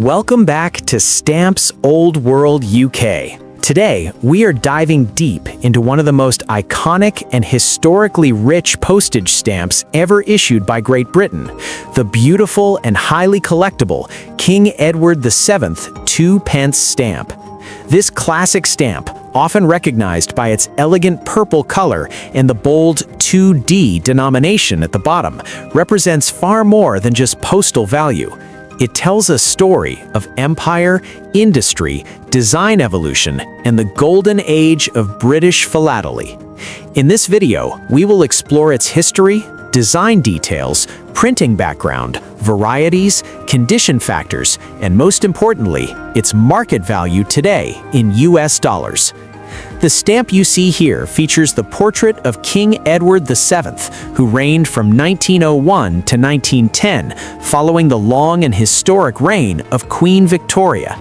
Welcome back to Stamps Old World UK. Today, we are diving deep into one of the most iconic and historically rich postage stamps ever issued by Great Britain, the beautiful and highly collectible King Edward VII 2-pence stamp. This classic stamp, often recognized by its elegant purple color and the bold 2D denomination at the bottom, represents far more than just postal value. It tells a story of empire, industry, design evolution, and the golden age of British philately. In this video, we will explore its history, design details, printing background, varieties, condition factors, and most importantly, its market value today in US dollars. The stamp you see here features the portrait of King Edward VII, who reigned from 1901 to 1910, following the long and historic reign of Queen Victoria.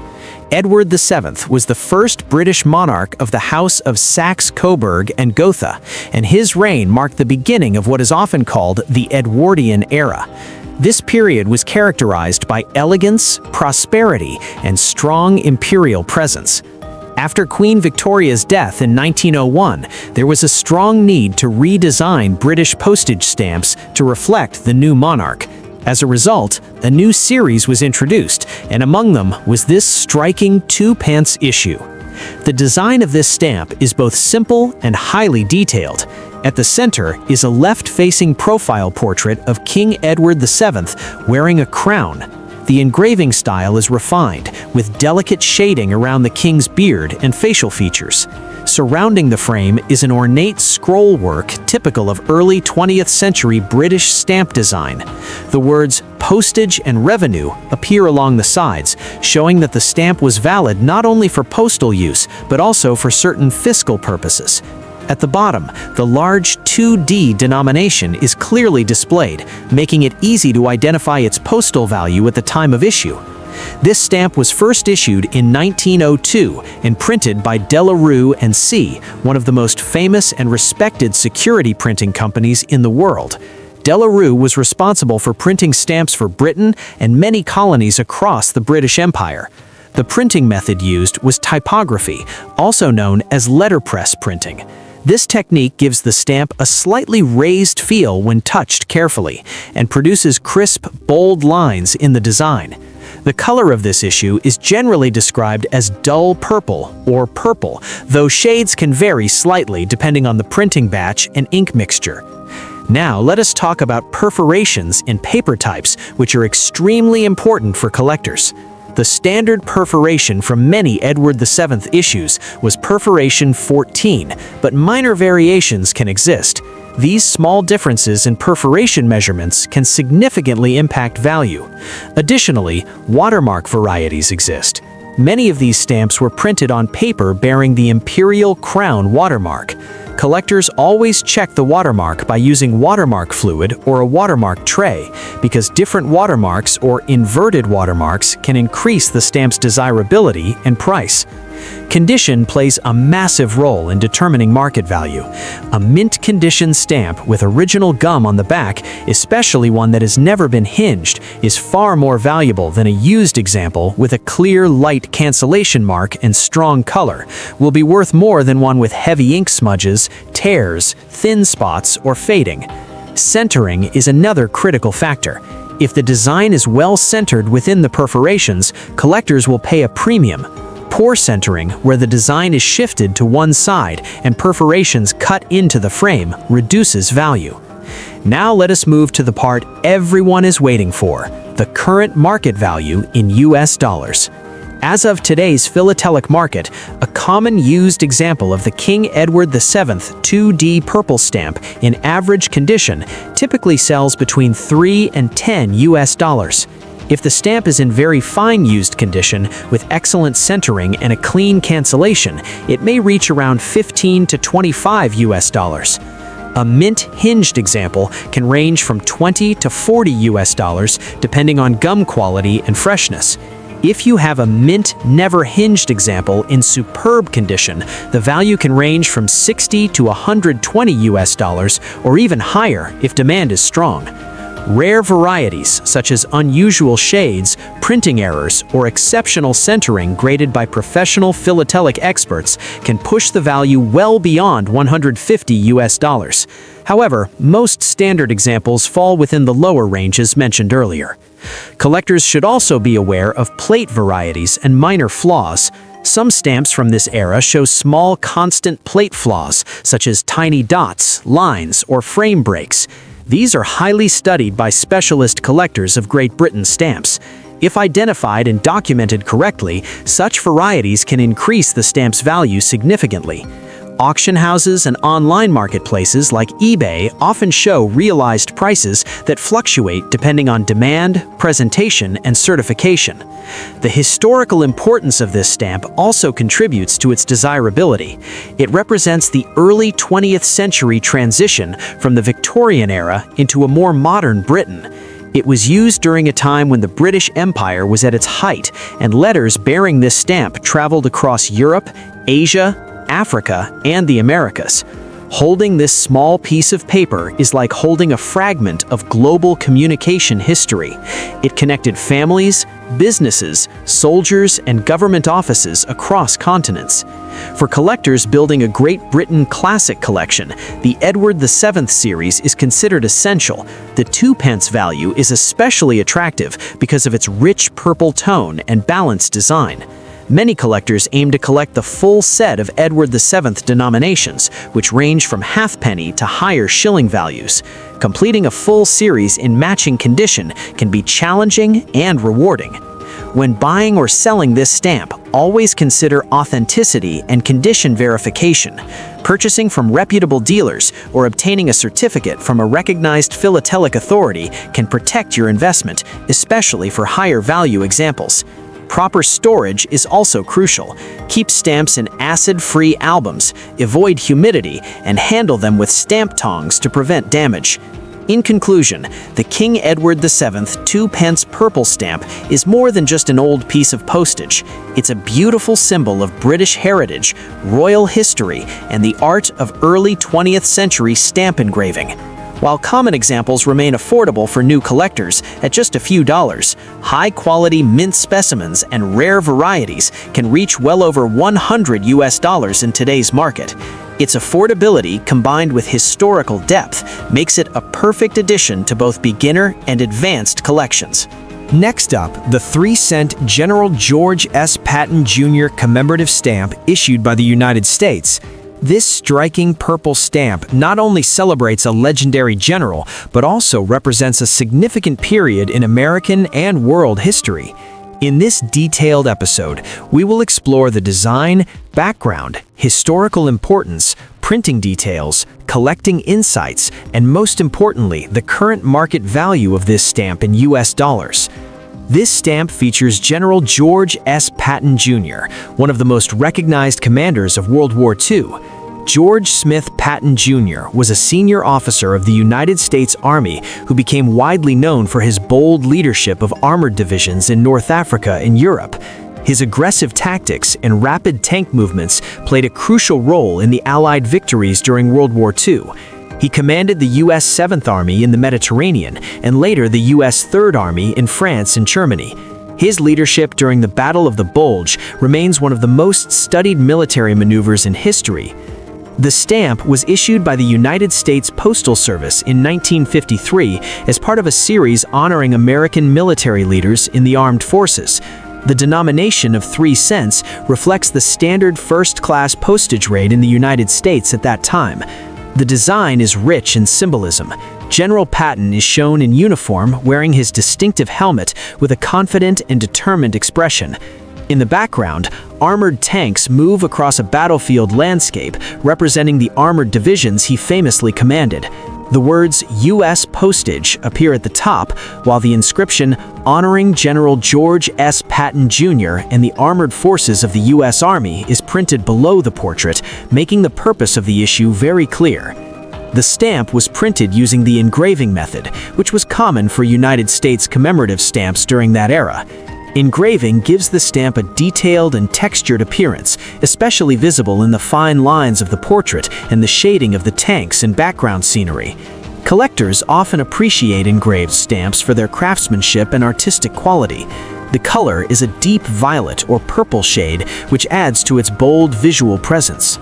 Edward VII was the first British monarch of the House of Saxe-Coburg and Gotha, and his reign marked the beginning of what is often called the Edwardian era. This period was characterized by elegance, prosperity, and strong imperial presence. After Queen Victoria's death in 1901, there was a strong need to redesign British postage stamps to reflect the new monarch. As a result, a new series was introduced, and among them was this striking 2-pence issue. The design of this stamp is both simple and highly detailed. At the center is a left-facing profile portrait of King Edward VII wearing a crown. The engraving style is refined, with delicate shading around the king's beard and facial features. Surrounding the frame is an ornate scroll work typical of early 20th century British stamp design. The words "postage" and "revenue" appear along the sides, showing that the stamp was valid not only for postal use, but also for certain fiscal purposes. At the bottom, the large 2D denomination is clearly displayed, making it easy to identify its postal value at the time of issue. This stamp was first issued in 1902 and printed by De La Rue & C, one of the most famous and respected security printing companies in the world. De La Rue was responsible for printing stamps for Britain and many colonies across the British Empire. The printing method used was typography, also known as letterpress printing. This technique gives the stamp a slightly raised feel when touched carefully, and produces crisp, bold lines in the design. The color of this issue is generally described as dull purple or purple, though shades can vary slightly depending on the printing batch and ink mixture. Now let us talk about perforations in paper types, which are extremely important for collectors. The standard perforation from many Edward VII issues was perforation 14, but minor variations can exist. These small differences in perforation measurements can significantly impact value. Additionally, watermark varieties exist. Many of these stamps were printed on paper bearing the Imperial Crown watermark. Collectors always check the watermark by using watermark fluid or a watermark tray, because different watermarks or inverted watermarks can increase the stamp's desirability and price. Condition plays a massive role in determining market value. A mint condition stamp with original gum on the back, especially one that has never been hinged, is far more valuable than a used example with a clear, light cancellation mark and strong color, will be worth more than one with heavy ink smudges, tears, thin spots, or fading. Centering is another critical factor. If the design is well centered within the perforations, collectors will pay a premium. Poor centering, where the design is shifted to one side and perforations cut into the frame, reduces value. Now let us move to the part everyone is waiting for, the current market value in US dollars. As of today's philatelic market, a common used example of the King Edward VII 2D purple stamp in average condition typically sells between $3 and $10 US. If the stamp is in very fine used condition with excellent centering and a clean cancellation, it may reach around $15 to $25 US. A mint hinged example can range from $20 to $40 US depending on gum quality and freshness. If you have a mint never hinged example in superb condition, the value can range from $60 to $120 US or even higher if demand is strong. Rare varieties, such as unusual shades, printing errors, or exceptional centering graded by professional philatelic experts, can push the value well beyond $150. However, most standard examples fall within the lower ranges mentioned earlier. Collectors should also be aware of plate varieties and minor flaws. Some stamps from this era show small constant plate flaws, such as tiny dots, lines, or frame breaks. These are highly studied by specialist collectors of Great Britain stamps. If identified and documented correctly, such varieties can increase the stamp's value significantly. Auction houses and online marketplaces like eBay often show realized prices that fluctuate depending on demand, presentation, and certification. The historical importance of this stamp also contributes to its desirability. It represents the early 20th century transition from the Victorian era into a more modern Britain. It was used during a time when the British Empire was at its height, and letters bearing this stamp traveled across Europe, Asia, Africa, and the Americas. Holding this small piece of paper is like holding a fragment of global communication history. It connected families, businesses, soldiers, and government offices across continents. For collectors building a Great Britain classic collection, the Edward VII series is considered essential. The 2p value is especially attractive because of its rich purple tone and balanced design. Many collectors aim to collect the full set of Edward VII denominations, which range from halfpenny to higher shilling values. Completing a full series in matching condition can be challenging and rewarding. When buying or selling this stamp, always consider authenticity and condition verification. Purchasing from reputable dealers or obtaining a certificate from a recognized philatelic authority can protect your investment, especially for higher value examples. Proper storage is also crucial. Keep stamps in acid-free albums, avoid humidity, and handle them with stamp tongs to prevent damage. In conclusion, the King Edward VII 2p purple stamp is more than just an old piece of postage. It's a beautiful symbol of British heritage, royal history, and the art of early 20th century stamp engraving. While common examples remain affordable for new collectors at just a few dollars, high-quality mint specimens and rare varieties can reach well over $100 in today's market. Its affordability combined with historical depth makes it a perfect addition to both beginner and advanced collections. Next up, the 3-cent General George S. Patton Jr. commemorative stamp issued by the United States. This striking purple stamp not only celebrates a legendary general, but also represents a significant period in American and world history. In this detailed episode, we will explore the design, background, historical importance, printing details, collecting insights, and most importantly, the current market value of this stamp in US dollars. This stamp features General George S. Patton Jr., one of the most recognized commanders of World War II. George Smith Patton Jr. was a senior officer of the United States Army who became widely known for his bold leadership of armored divisions in North Africa and Europe. His aggressive tactics and rapid tank movements played a crucial role in the Allied victories during World War II. He commanded the U.S. 7th Army in the Mediterranean and later the U.S. 3rd Army in France and Germany. His leadership during the Battle of the Bulge remains one of the most studied military maneuvers in history. The stamp was issued by the United States Postal Service in 1953 as part of a series honoring American military leaders in the armed forces. The denomination of 3 cents reflects the standard first-class postage rate in the United States at that time. The design is rich in symbolism. General Patton is shown in uniform wearing his distinctive helmet with a confident and determined expression. In the background, armored tanks move across a battlefield landscape representing the armored divisions he famously commanded. The words U.S. Postage appear at the top, while the inscription honoring General George S. Patton Jr. and the armored forces of the U.S. Army is printed below the portrait, making the purpose of the issue very clear. The stamp was printed using the engraving method, which was common for United States commemorative stamps during that era. Engraving gives the stamp a detailed and textured appearance, especially visible in the fine lines of the portrait and the shading of the tanks and background scenery. Collectors often appreciate engraved stamps for their craftsmanship and artistic quality. The color is a deep violet or purple shade, which adds to its bold visual presence.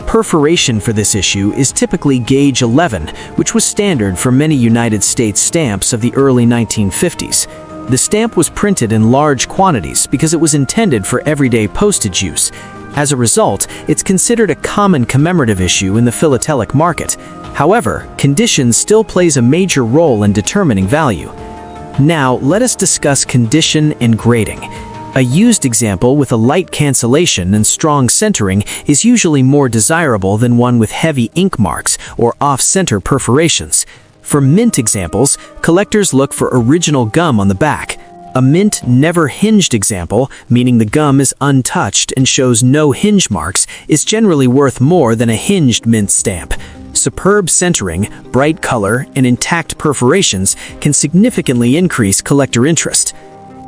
Perforation for this issue is typically gauge 11, which was standard for many United States stamps of the early 1950s. The stamp was printed in large quantities because it was intended for everyday postage use. As a result, it's considered a common commemorative issue in the philatelic market. However, condition still plays a major role in determining value. Now, let us discuss condition and grading. A used example with a light cancellation and strong centering is usually more desirable than one with heavy ink marks or off-center perforations. For mint examples, collectors look for original gum on the back. A mint never hinged example, meaning the gum is untouched and shows no hinge marks, is generally worth more than a hinged mint stamp. Superb centering, bright color, and intact perforations can significantly increase collector interest.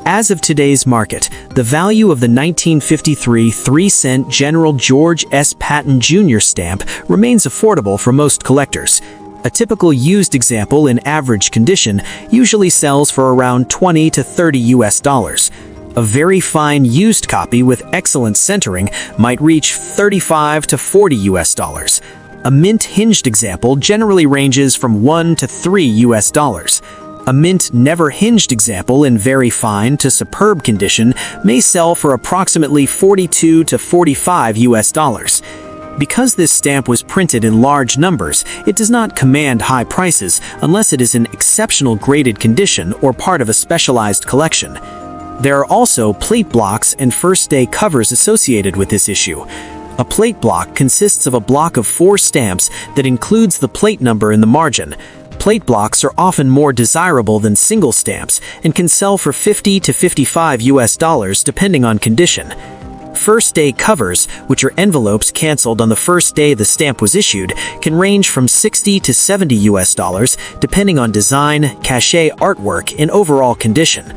As of today's market, the value of the 1953 3-cent General George S. Patton Jr. stamp remains affordable for most collectors. A typical used example in average condition usually sells for around $20 to $30. A very fine used copy with excellent centering might reach $35 to $40. A mint hinged example generally ranges from $1 to $3. A mint never hinged example in very fine to superb condition may sell for approximately $42 to $45. Because this stamp was printed in large numbers, it does not command high prices unless it is in exceptional graded condition or part of a specialized collection. There are also plate blocks and first-day covers associated with this issue. A plate block consists of a block of 4 stamps that includes the plate number in the margin. Plate blocks are often more desirable than single stamps and can sell for $50 to $55 depending on condition. First-day covers, which are envelopes canceled on the first day the stamp was issued, can range from $60 to $70 depending on design, cachet artwork, and overall condition.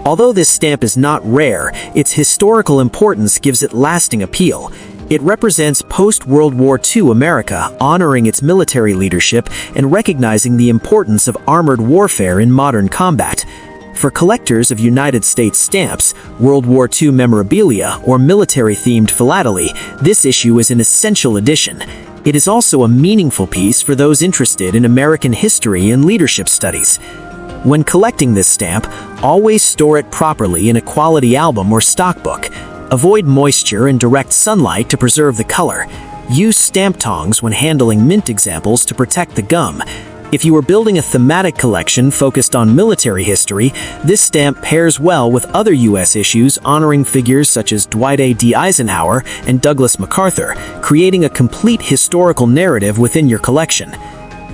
Although this stamp is not rare, its historical importance gives it lasting appeal. It represents post-World War II America, honoring its military leadership and recognizing the importance of armored warfare in modern combat. For collectors of United States stamps, World War II memorabilia, or military-themed philately, this issue is an essential addition. It is also a meaningful piece for those interested in American history and leadership studies. When collecting this stamp, always store it properly in a quality album or stockbook. Avoid moisture and direct sunlight to preserve the color. Use stamp tongs when handling mint examples to protect the gum. If you are building a thematic collection focused on military history, this stamp pairs well with other U.S. issues honoring figures such as Dwight D. Eisenhower and Douglas MacArthur, creating a complete historical narrative within your collection.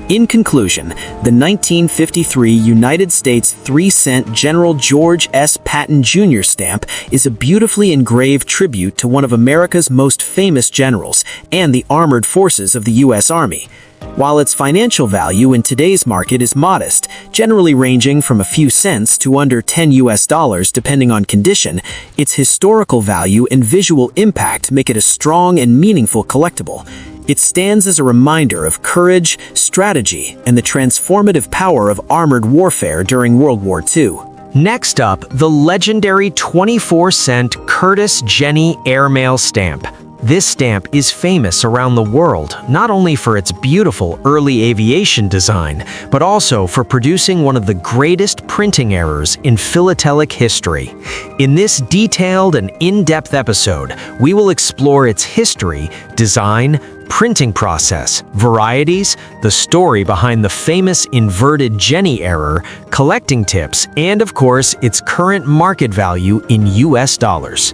In conclusion, the 1953 United States 3-cent General George S. Patton Jr. stamp is a beautifully engraved tribute to one of America's most famous generals and the armored forces of the U.S. Army. While its financial value in today's market is modest, generally ranging from a few cents to under $10 depending on condition, its historical value and visual impact make it a strong and meaningful collectible. It stands as a reminder of courage, strategy, and the transformative power of armored warfare during World War II. Next up, the legendary 24-cent Curtis Jenny airmail stamp. This stamp is famous around the world, not only for its beautiful early aviation design, but also for producing one of the greatest printing errors in philatelic history. In this detailed and in-depth episode, we will explore its history, design, printing process, varieties, the story behind the famous inverted Jenny error, collecting tips, and of course, its current market value in US dollars.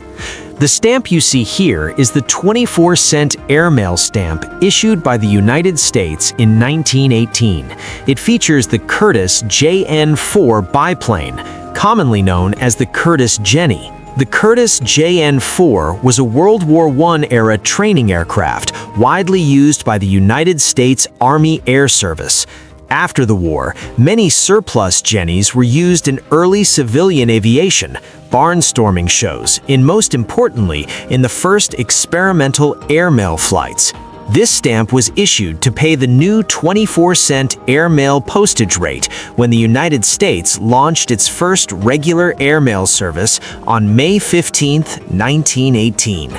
The stamp you see here is the 24-cent airmail stamp issued by the United States in 1918. It features the Curtis JN-4 biplane, commonly known as the Curtis Jenny. The Curtis JN-4 was a World War I-era training aircraft widely used by the United States Army Air Service. After the war, many surplus Jennies were used in early civilian aviation, barnstorming shows, and most importantly, in the first experimental airmail flights. This stamp was issued to pay the new 24-cent airmail postage rate when the United States launched its first regular airmail service on May 15, 1918.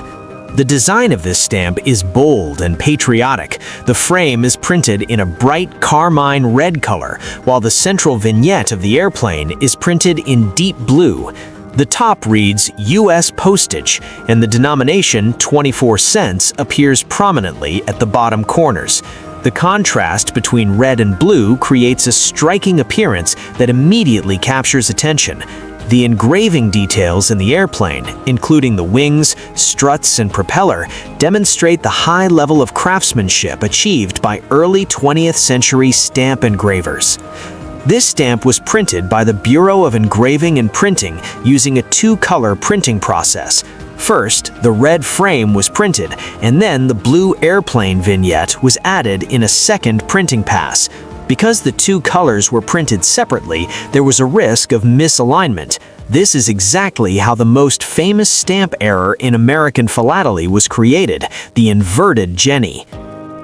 The design of this stamp is bold and patriotic. The frame is printed in a bright carmine red color, while the central vignette of the airplane is printed in deep blue. The top reads U.S. postage, and the denomination 24 cents appears prominently at the bottom corners. The contrast between red and blue creates a striking appearance that immediately captures attention. The engraving details in the airplane, including the wings, struts, and propeller, demonstrate the high level of craftsmanship achieved by early 20th century stamp engravers. This stamp was printed by the Bureau of Engraving and Printing using a two-color printing process. First, the red frame was printed, and then the blue airplane vignette was added in a second printing pass. Because the two colors were printed separately, there was a risk of misalignment. This is exactly how the most famous stamp error in American philately was created, the inverted Jenny.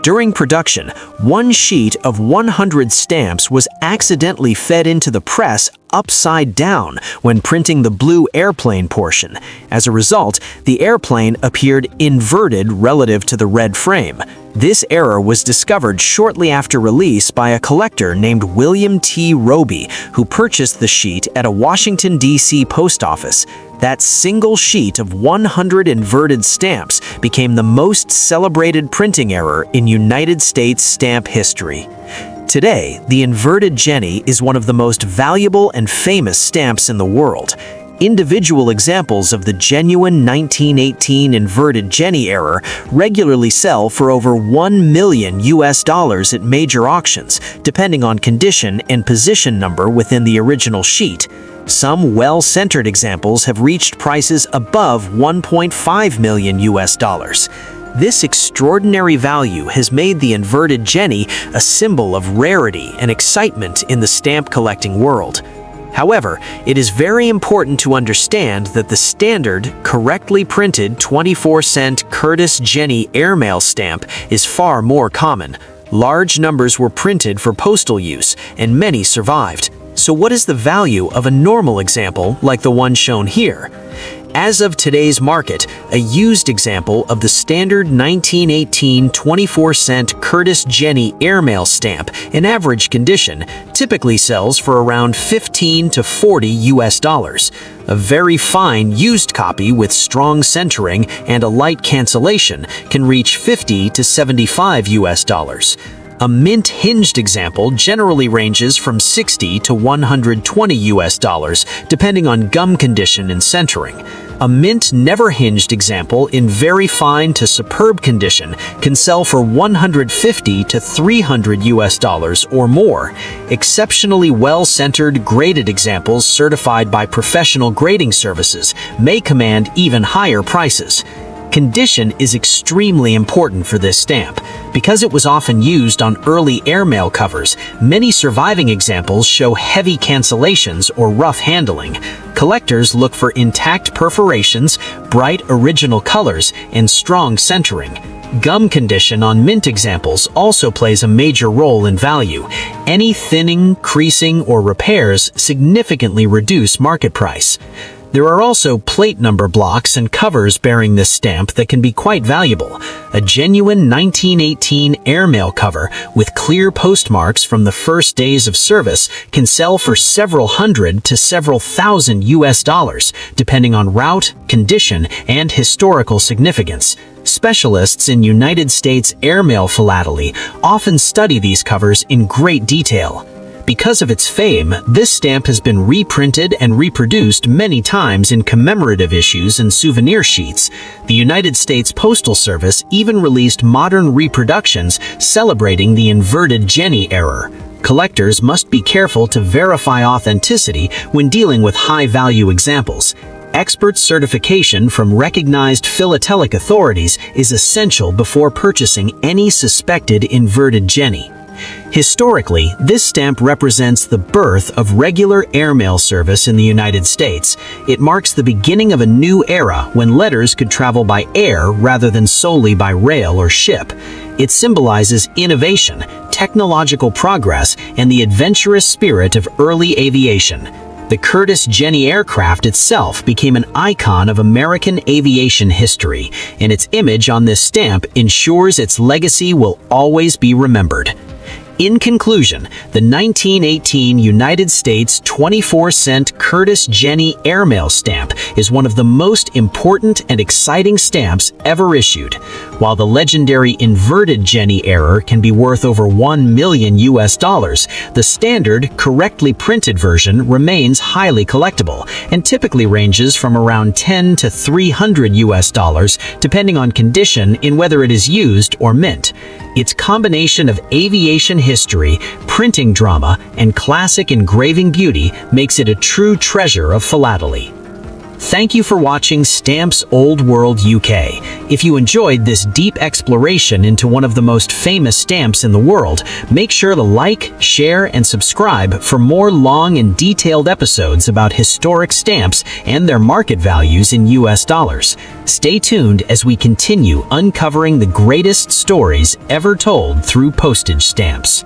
During production, one sheet of 100 stamps was accidentally fed into the press upside down when printing the blue airplane portion. As a result, the airplane appeared inverted relative to the red frame. This error was discovered shortly after release by a collector named William T. Roby, who purchased the sheet at a Washington, D.C. post office. That single sheet of 100 inverted stamps became the most celebrated printing error in United States stamp history. Today, the inverted Jenny is one of the most valuable and famous stamps in the world. Individual examples of the genuine 1918 inverted Jenny error regularly sell for over $1 million at major auctions, depending on condition and position number within the original sheet. Some well-centered examples have reached prices above $1.5 million. This extraordinary value has made the inverted Jenny a symbol of rarity and excitement in the stamp collecting world. However, it is very important to understand that the standard, correctly printed 24-cent Curtis Jenny airmail stamp is far more common. Large numbers were printed for postal use, and many survived. So what is the value of a normal example like the one shown here? As of today's market, a used example of the standard 1918 24-cent Curtis Jenny airmail stamp in average condition typically sells for around $15 to $40. A very fine used copy with strong centering and a light cancellation can reach $50 to $75. A mint hinged example generally ranges from $60 to $120, depending on gum condition and centering. A mint never hinged example in very fine to superb condition can sell for $150 to $300 or more. Exceptionally well-centered graded examples certified by professional grading services may command even higher prices. Condition is extremely important for this stamp. Because it was often used on early airmail covers, many surviving examples show heavy cancellations or rough handling. Collectors look for intact perforations, bright original colors, and strong centering. Gum condition on mint examples also plays a major role in value. Any thinning, creasing, or repairs significantly reduce market price. There are also plate number blocks and covers bearing this stamp that can be quite valuable. A genuine 1918 airmail cover with clear postmarks from the first days of service can sell for several hundred to several thousand $, depending on route, condition, and historical significance. Specialists in United States airmail philately often study these covers in great detail. Because of its fame, this stamp has been reprinted and reproduced many times in commemorative issues and souvenir sheets. The United States Postal Service even released modern reproductions celebrating the inverted Jenny error. Collectors must be careful to verify authenticity when dealing with high-value examples. Expert certification from recognized philatelic authorities is essential before purchasing any suspected inverted Jenny. Historically, this stamp represents the birth of regular airmail service in the United States. It marks the beginning of a new era when letters could travel by air rather than solely by rail or ship. It symbolizes innovation, technological progress, and the adventurous spirit of early aviation. The Curtiss Jenny aircraft itself became an icon of American aviation history, and its image on this stamp ensures its legacy will always be remembered. In conclusion, the 1918 United States 24-cent Curtiss Jenny airmail stamp is one of the most important and exciting stamps ever issued. While the legendary inverted Jenny error can be worth over $1 million, the standard, correctly printed version remains highly collectible and typically ranges from around $10 to $300, depending on condition in whether it is used or mint. Its combination of aviation history, printing drama, and classic engraving beauty makes it a true treasure of philately. Thank you for watching Stamps Old World UK. If you enjoyed this deep exploration into one of the most famous stamps in the world, make sure to like, share, and subscribe for more long and detailed episodes about historic stamps and their market values in US dollars. Stay tuned as we continue uncovering the greatest stories ever told through postage stamps.